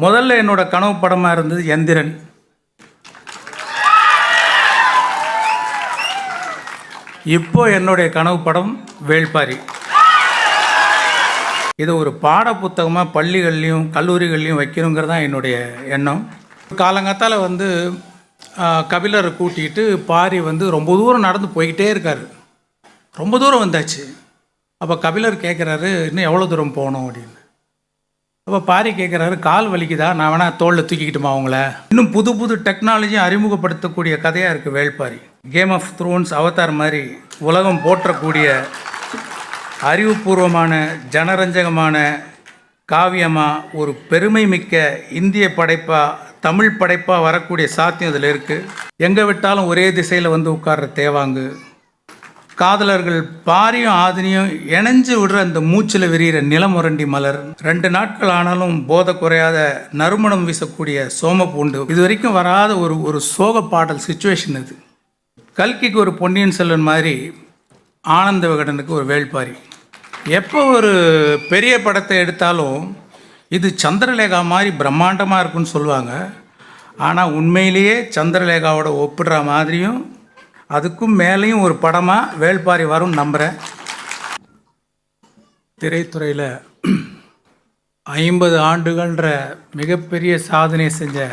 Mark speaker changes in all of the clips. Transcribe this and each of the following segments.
Speaker 1: முதல்ல என்னோட கனவு படமாக இருந்தது எந்திரன். இப்போ என்னுடைய கனவு படம் வேள்பாரி. இது ஒரு பாட புத்தகமாக பள்ளிகள்லையும் கல்லூரிகள்லையும் வைக்கணுங்கிறது தான் என்னுடைய எண்ணம். காலங்காத்தால் கபிலரை கூட்டிகிட்டு பாரி ரொம்ப தூரம் நடந்து போய்கிட்டே இருக்கார். ரொம்ப தூரம் வந்தாச்சு. அப்போ கபிலர் கேட்குறாரு, இன்னும் எவ்வளோ தூரம் போகணும் அப்படின்னு. அப்போ பாரி கேட்குறாரு, கால் வலிக்குதா, நான் வேணால் தோளில் தூக்கிக்கிட்டுமா அவங்கள. இன்னும் புது புது டெக்னாலஜி அறிமுகப்படுத்தக்கூடிய கதையாக இருக்குது Velpari. Game of Thrones Avatar மாதிரி உலகம் போற்றக்கூடிய அறிவுபூர்வமான ஜனரஞ்சகமான காவியமாக ஒரு பெருமை மிக்க இந்திய படைப்பாக தமிழ் படைப்பாக வரக்கூடிய சாத்தியம் இதில் இருக்குது. எங்கே விட்டாலும் ஒரே திசையில் உட்கார்ற தேவாங்கு, காதலர்கள் பாரியும் ஆதினியும் இணைஞ்சு விடுற அந்த மூச்சில் விரிகிற நிலமுரண்டி மலர், 2 நாட்கள் ஆனாலும் போதை குறையாத நறுமணம் வீசக்கூடிய சோமப்பூண்டு, இது வரைக்கும் வராத ஒரு சோக பாடல் சுச்சுவேஷன் இது. கல்கிக்கு ஒரு பொன்னியின் செல்வன் மாதிரி ஆனந்த விகடனுக்கு ஒரு வேள்பாரி. எப்போ ஒரு பெரிய படத்தை எடுத்தாலும் இது சந்திரலேகா மாதிரி பிரம்மாண்டமாக இருக்குன்னு சொல்லுவாங்க. ஆனால் உண்மையிலேயே சந்திரலேகாவோட ஒப்பிடுற மாதிரியும் அதுக்கும் மேலேயும் ஒரு படமாக வேள்பாரி வரும் நம்புகிறேன். திரைத்துறையில் 50 ஆண்டுகள்ன்ற மிகப்பெரிய சாதனை செஞ்ச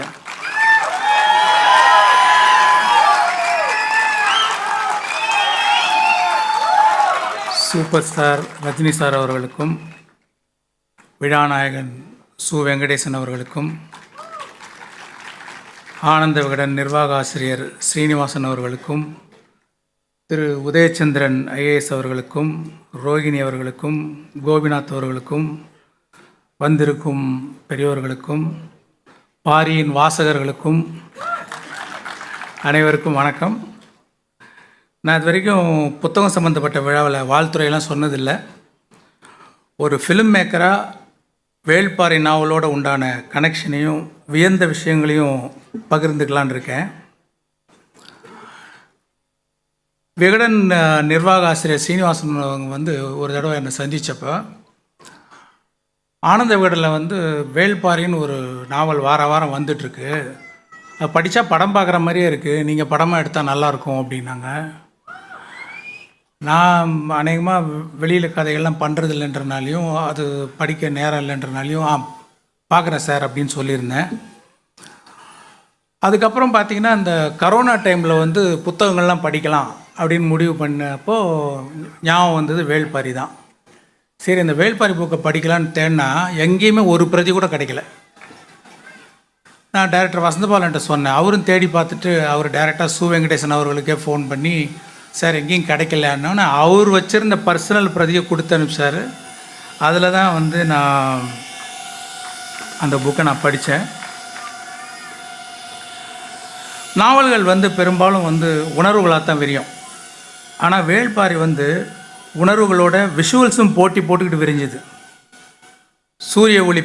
Speaker 1: சூப்பர் ஸ்டார் ரஜினி சார் அவர்களுக்கும், விழாநாயகன் சு வெங்கடேசன் அவர்களுக்கும், ஆனந்த விகடன் நிர்வாக ஆசிரியர் ஸ்ரீனிவாசன் அவர்களுக்கும், திரு உதயச்சந்திரன் ஐஏஎஸ் அவர்களுக்கும், ரோகிணி அவர்களுக்கும், கோபிநாத் அவர்களுக்கும், வந்திருக்கும் பெரியோர்களுக்கும், பாரியின் வாசகர்களுக்கும் அனைவருக்கும் வணக்கம். நான் இது வரைக்கும் புத்தகம் சம்மந்தப்பட்ட விழாவில் வாழ்த்துறையெல்லாம் சொன்னதில்லை. ஒரு ஃபிலிம் மேக்கராக வேள்பாரி நாவலோடு உண்டான கனெக்ஷனையும் வியந்த விஷயங்களையும் பகிர்ந்துக்கலான் இருக்கேன். விகடன் நிர்வாக ஆசிரியர் சீனிவாசன் அவங்க ஒரு தடவை என்னை சந்தித்தப்போ, ஆனந்த விகடனில் வேள்பாரின்னு ஒரு நாவல் வாரம் வந்துட்டுருக்கு, அது படித்தா படம் பார்க்குற மாதிரியே இருக்குது, நீங்கள் படமாக எடுத்தால் நல்லாயிருக்கும் அப்படின்னாங்க. நான் அநேகமாக வெளியில் கதைகள்லாம் பண்ணுறது இல்லைன்றனாலையும் அது படிக்க நேரம் இல்லைன்றனாலையும் பார்க்குறேன் சார் அப்படின்னு சொல்லியிருந்தேன். அதுக்கப்புறம் பார்த்திங்கன்னா இந்த கரோனா டைமில் புத்தகங்கள்லாம் படிக்கலாம் அப்படின்னு முடிவு பண்ணப்போ ஞாபகம் வந்தது வேள்பாரி தான். சரி, இந்த வேள்பாரி புக்கை படிக்கலான்னு தேடினா எங்கேயுமே ஒரு பிரதி கூட கிடைக்கல. நான் டைரக்டர் வசந்தபாலன்ட்ட சொன்னேன். அவரும் தேடி பார்த்துட்டு அவர் டைரெக்டாக சு வெங்கடேசன் அவர்களுக்கே ஃபோன் பண்ணி, சார் எங்கேயும் கிடைக்கலன்னு அவர் வச்சுருந்த பர்சனல் பிரதியை கொடுத்து அனுப்பிச்சார். அதில் தான் நான் அந்த புக்கை நான் படித்தேன். நாவல்கள் பெரும்பாலும் உணர்வுகளாக தான் விரியும். ஆனால் வேள்பாரி உணர்வுகளோட விஷுவல்ஸும் போட்டுக்கிட்டு விரிஞ்சுது. சூரிய ஒளி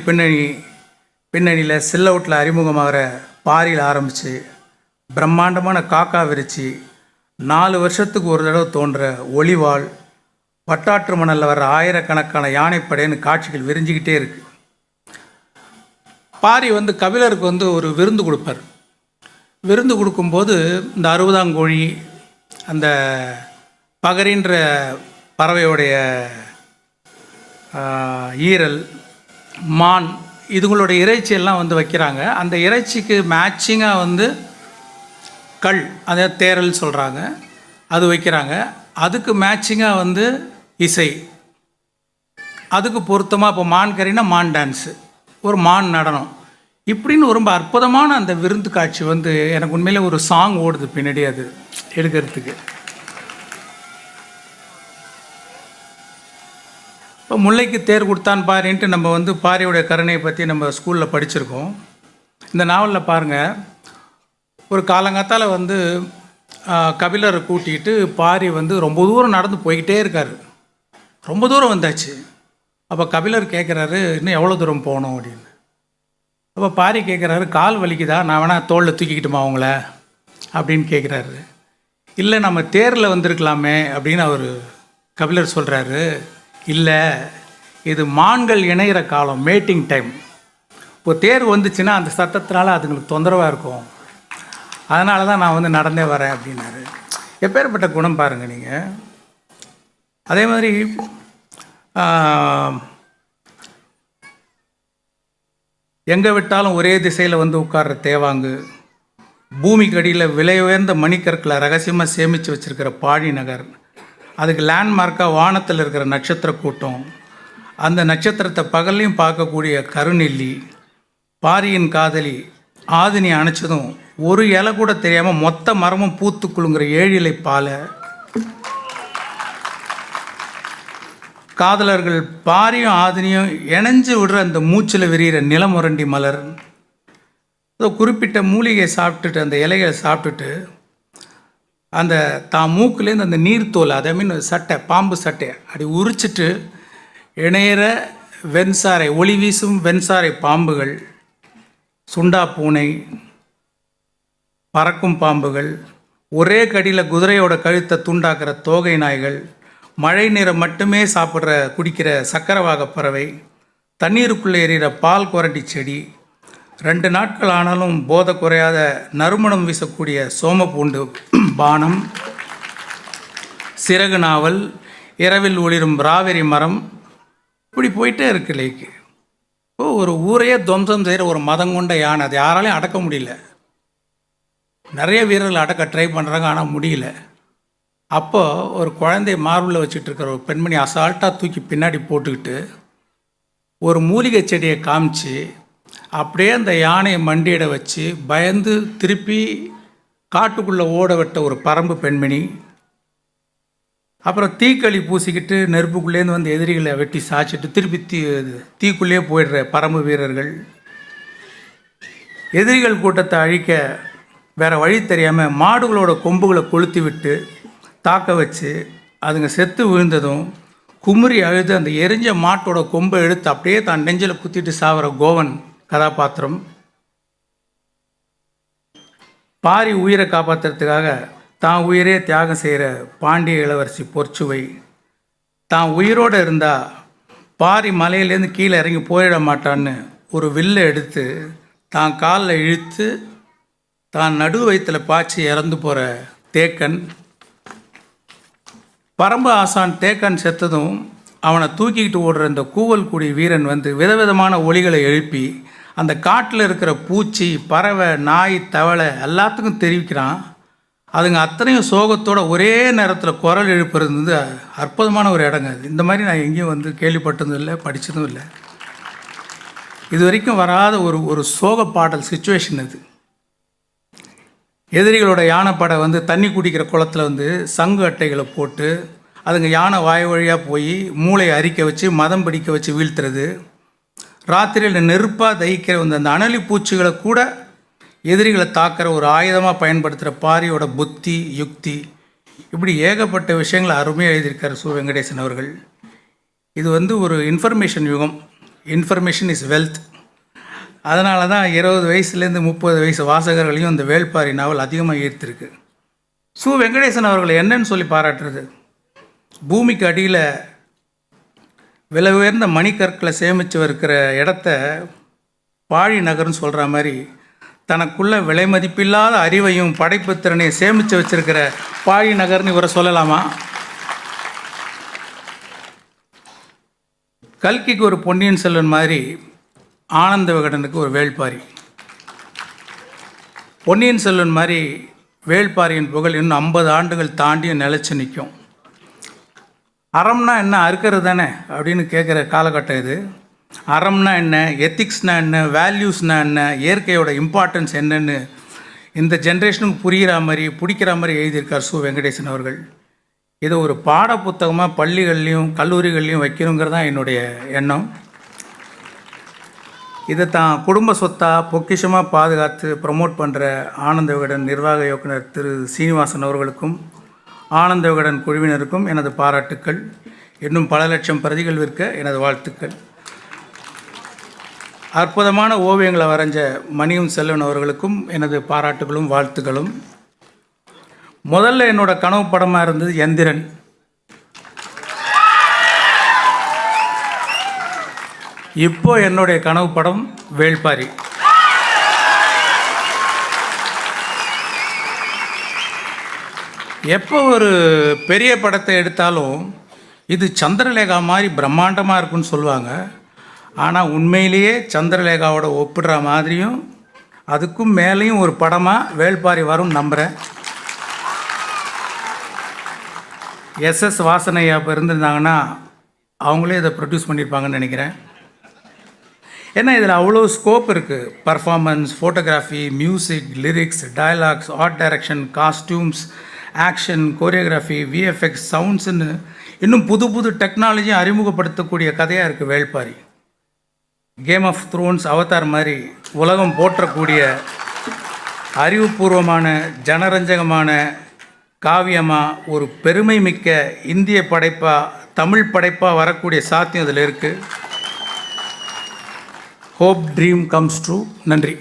Speaker 1: பின்னணியில் சில்லவுட்டில் அறிமுகமாகிற பாரியில் ஆரம்பித்து பிரம்மாண்டமான காக்கா விரிச்சி 4 வருஷத்துக்கு ஒரு தடவை தோன்ற ஒளிவாள், வட்டாற்று மணலில் வர்ற ஆயிரக்கணக்கான யானைப்படைன்னு காட்சிகள் விரிஞ்சிக்கிட்டே இருக்குது. பாரி கபிலருக்கு ஒரு விருந்து கொடுப்பார். விருந்து கொடுக்கும்போது இந்த 60ஆங்கோழி, அந்த பகரின்ற பறவையோடைய ஈரல், மான், இதுங்களுடைய இறைச்சியெல்லாம் வைக்கிறாங்க. அந்த இறைச்சிக்கு மேட்சிங்காக கல், அதை தேரல் சொல்கிறாங்க, அது வைக்கிறாங்க. அதுக்கு மேட்சிங்காக இசை, அதுக்கு பொருத்தமாக இப்போ மான் கறினா மான் டான்ஸு, ஒரு மான் நடனம், இப்படின்னு ரொம்ப அற்புதமான அந்த விருந்து காட்சி எனக்கு உண்மையிலே ஒரு சாங் ஓடுது பின்னாடி அது எடுக்கிறதுக்கு. இப்போ முல்லைக்கு தேர் கொடுத்தான் பாரின்ட்டு நம்ம பாரியோடைய கருணையை பற்றி நம்ம ஸ்கூலில் படிச்சிருக்கோம். இந்த நாவலில் பாருங்கள், ஒரு காலங்காத்தால் கபிலரை கூட்டிகிட்டு பாரி ரொம்ப தூரம் நடந்து போய்கிட்டே இருக்கார். ரொம்ப தூரம் வந்தாச்சு. அப்போ கபிலர் கேட்குறாரு, இன்னும் எவ்வளோ தூரம் போகணும் அப்படின்னு. அப்போ பாரி கேட்குறாரு, கால் வலிக்குதா, நான் வேணால் தோளில் தூக்கிக்கிட்டுமா அவங்கள அப்படின்னு கேட்குறாரு. இல்லை, நம்ம தேரில் வந்திருக்கலாமே அப்படின்னு அவர் கபிலர் சொல்கிறாரு. இல்லை, இது மான்கள் இணையிற காலம், மேட்டிங் டைம். இப்போ தேர்வு வந்துச்சுன்னா அந்த சத்தத்தினால அதுங்களுக்கு தொந்தரவாக இருக்கும், அதனால தான் நான் வந்து நடந்தே வரேன் அப்படின்னாரு. எப்பேற்பட்ட குணம் பாருங்கள் நீங்கள். அதே மாதிரி எங்கே விட்டாலும் ஒரே திசையில் வந்து உட்கார்ற தேவாங்கு, பூமிக்கு அடியில் விலை உயர்ந்த மணிக்கற்களை ரகசியமாக சேமித்து வச்சுருக்கிற பாழி நகர், அதுக்கு லேண்ட்மார்க்காக வானத்தில் இருக்கிற நட்சத்திர கூட்டம், அந்த நட்சத்திரத்தை பகல்லையும் பார்க்கக்கூடிய கருநெல்லி, பாரியின் காதலி ஆதினி அணைச்சதும் ஒரு இலை கூட தெரியாமல் மொத்த மரமும் பூத்து குலுங்குற ஏழிலை பாலை, காதலர்கள் பாரியும் ஆதினியும் இணைஞ்சு விடுற அந்த மூச்சில் விரிகிற நிலமுரண்டி மலர், ஏதோ குறிப்பிட்ட மூலிகையை சாப்பிட்டுட்டு அந்த இலைகளை சாப்பிட்டுட்டு அந்த தான் மூக்குலேருந்து அந்த நீர்த்தோல், அதை மீன் சட்டை, பாம்பு சட்டை அப்படி உரிச்சிட்டு இணையிற வெண்சாரை, ஒளி வீசும் வெண்சாரை பாம்புகள், சுண்டா பூனை, பறக்கும் பாம்புகள், ஒரே கடியில் குதிரையோட கழுத்தை துண்டாக்குற தோகை நாய்கள், மழை நீரை மட்டுமே சாப்பிட்ற குடிக்கிற சக்கரவாக பறவை, தண்ணீருக்குள்ளே எறிகிற பால் குரண்டி செடி, 2 நாட்கள் ஆனாலும் போதை குறையாத நறுமணம் வீசக்கூடிய சோமப்பூண்டு பானம், சிறகு நாவல், இரவில் ஒளிரும் ராவெரி மரம், இப்படி போயிட்டே இருக்கு லைக்கு. ஒரு ஊரையே துவம்சம் செய்கிற ஒரு மதம் கொண்ட யானை, அது யாராலையும் அடக்க முடியல. நிறைய வீரர்கள் அடக்க ட்ரை பண்ணுறாங்க, ஆனால் முடியல. அப்போது ஒரு குழந்தைய மார்பில் வச்சுட்டு இருக்கிற ஒரு பெண்மணி அசால்ட்டாக தூக்கி பின்னாடி போட்டுக்கிட்டு ஒரு மூலிகை செடியை காமிச்சு அப்படியே அந்த யானையை மண்டியிட வச்சு பயந்து திருப்பி காட்டுக்குள்ளே ஓட விட்ட ஒரு பரம்பு பெண்மணி, அப்புறம் தீக்களி பூசிக்கிட்டு நெருப்புக்குள்ளேருந்து வந்து எதிரிகளை வெட்டி சாய்ச்சிட்டு திருப்பி தீக்குள்ளேயே போயிடுற பரம்பு வீரர்கள், எதிரிகள் கூட்டத்தை அழிக்க வேறு வழி தெரியாமல் மாடுகளோட கொம்புகளை கொளுத்தி விட்டு தாக்க வச்சு அதுங்க செத்து விழுந்ததும் குமுறி அழுது அந்த எரிஞ்ச மாட்டோட கொம்பை எடுத்து அப்படியே தான் நெஞ்சில் குத்திட்டு சாகிற கோவன் கதாபாத்திரம், பாரி உயிரை காப்பாற்றுறதுக்காக தான் உயிரே தியாகம் செய்கிற பாண்டிய இளவரசி பொற்சுவை, தான் உயிரோடு இருந்தால் பாரி மலையிலேருந்து கீழே இறங்கி போயிட மாட்டான்னு ஒரு வில்லை எடுத்து தான் காலில் இழுத்து தான் நடு வயிற்றில் பாய்ச்சி இறந்து போகிற தேக்கன், பரம்பு ஆசான் தேக்கன் செத்ததும் அவனை தூக்கிக்கிட்டு ஓடுற இந்த கூவல் குடி வீரன் வந்து விதவிதமான ஒலிகளை எழுப்பி அந்த காட்டில் இருக்கிற பூச்சி, பறவை, நாய், தவளை எல்லாத்துக்கும் தெரிவிக்கிறான். அதுங்க அத்தனையும் சோகத்தோட ஒரே நேரத்தில் குரல் எழுப்புறது வந்து அற்புதமான ஒரு இடங்க. இந்த மாதிரி நான் எங்கேயும் வந்து கேள்விப்பட்டதும் இல்லை, படித்ததும் இல்லை. இது வரைக்கும் வராத ஒரு சோக பாடல் சிச்சுவேஷன் அது. எதிரிகளோட யானைப்படை வந்து தண்ணி குடிக்கிற குளத்தில் வந்து சங்கு அட்டைகளை போட்டு அதுங்க யானை வாய் வழியாக போய் மூளையை அரிக்க வச்சு மதம் பிடிக்க வச்சு வீழ்த்துறது, ராத்திரியில் நெருப்பாக தகிக்கிற அந்த அனலி பூச்சிகளை கூட எதிரிகளை தாக்கிற ஒரு ஆயுதமாக பயன்படுத்துகிற பாரியோட புத்தி, யுக்தி, இப்படி ஏகப்பட்ட விஷயங்களை அருமையாக எழுதியிருக்கார் சு வெங்கடேசன் அவர்கள். இது வந்து ஒரு இன்ஃபர்மேஷன் யுகம். Information is wealth. அதனால தான் 20 வயசுலேருந்து 30 வயசு வாசகர்களையும் இந்த வேள்பாரி நாவல் அதிகமாக ஈர்த்திருக்கு. சு வெங்கடேசன் அவர்கள் என்னன்னு சொல்லி பாராட்டுறது, பூமிக்கு அடியில் விலை உயர்ந்த மணிக்கற்களை சேமித்து இருக்கிற இடத்த பாழி நகர்னு சொல்கிற மாதிரி தனக்குள்ள விலை மதிப்பில்லாத அறிவையும் படைப்பு திறனையும் சேமித்து வச்சிருக்கிற பாழி நகர்னு இவரை சொல்லலாமா? கல்கிக்கு ஒரு பொன்னியின் செல்வன் மாதிரி ஆனந்த விகடனுக்கு ஒரு வேள்பாரி. பொன்னியின் செல்வன் மாதிரி வேள்பாரியின் புகழ் இன்னும் 50 ஆண்டுகள் தாண்டியும் நிலச்சி நிற்கும். அறம்னா என்ன, அறுக்கிறது தானே அப்படின்னு கேட்குற காலகட்டம் இது. அறம்னா என்ன, எத்திக்ஸ்னால் என்ன, வேல்யூஸ்னால் என்ன, இயற்கையோட இம்பார்ட்டன்ஸ் என்னன்னு இந்த ஜென்ரேஷனுக்கு புரிகிற மாதிரி பிடிக்கிற மாதிரி எழுதியிருக்கார் சு வெங்கடேசன் அவர்கள். இதை ஒரு பாட புத்தகமாக பள்ளிகள்லேயும் கல்லூரிகள்லேயும் வைக்கணுங்கிறது தான் என்னுடைய எண்ணம். இதை தான் குடும்ப சொத்தாக பொக்கிஷமாக பாதுகாத்து ப்ரமோட் பண்ணுற ஆனந்த விகடன் நிர்வாக இயக்குனர் திரு சீனிவாசன் அவர்களுக்கும் ஆனந்த விகடன் குழுவினருக்கும் எனது பாராட்டுக்கள். இன்னும் பல லட்சம் பிரதிகள் விற்க எனது வாழ்த்துக்கள். அற்புதமான ஓவியங்களை வரைஞ்ச மணியும் செல்வன் அவர்களுக்கும் எனது பாராட்டுகளும் வாழ்த்துக்களும். முதல்ல என்னோடய கனவு படமாக இருந்தது எந்திரன். இப்போ என்னுடைய கனவு படம் வேள்பாரி. எப்போ ஒரு பெரிய படத்தை எடுத்தாலும் இது சந்திரலேகா மாதிரி பிரம்மாண்டமாக இருக்குன்னு சொல்லுவாங்க. ஆனால் உண்மையிலேயே சந்திரலேகாவோட ஒப்பிடுற மாதிரியும் அதுக்கும் மேலேயும் ஒரு படமாக வேள்பாரி வரும் நம்புகிறேன். எஸ்எஸ் வாசனையா இப்போ இருந்திருந்தாங்கன்னா அவங்களே இதை ப்ரொடியூஸ் பண்ணியிருப்பாங்கன்னு நினைக்கிறேன். ஏன்னா இதில் அவ்வளோ ஸ்கோப் இருக்குது. Performance, photography, music, lyrics, dialogues, art direction, costumes, action, choreography, VFX, சவுண்ட்ஸுன்னு இன்னும் புது புது டெக்னாலஜியும் அறிமுகப்படுத்தக்கூடிய கதையாக இருக்குது Velpari. Game of Thrones, Avatar மாதிரி உலகம் போற்றக்கூடிய அறிவுபூர்வமான ஜனரஞ்சகமான காவியமாக ஒரு பெருமை மிக்க இந்திய படைப்பாக, தமிழ் படைப்பாக வரக்கூடிய சாத்தியம் இதில் இருக்குது. Hope dream comes true. நன்றி.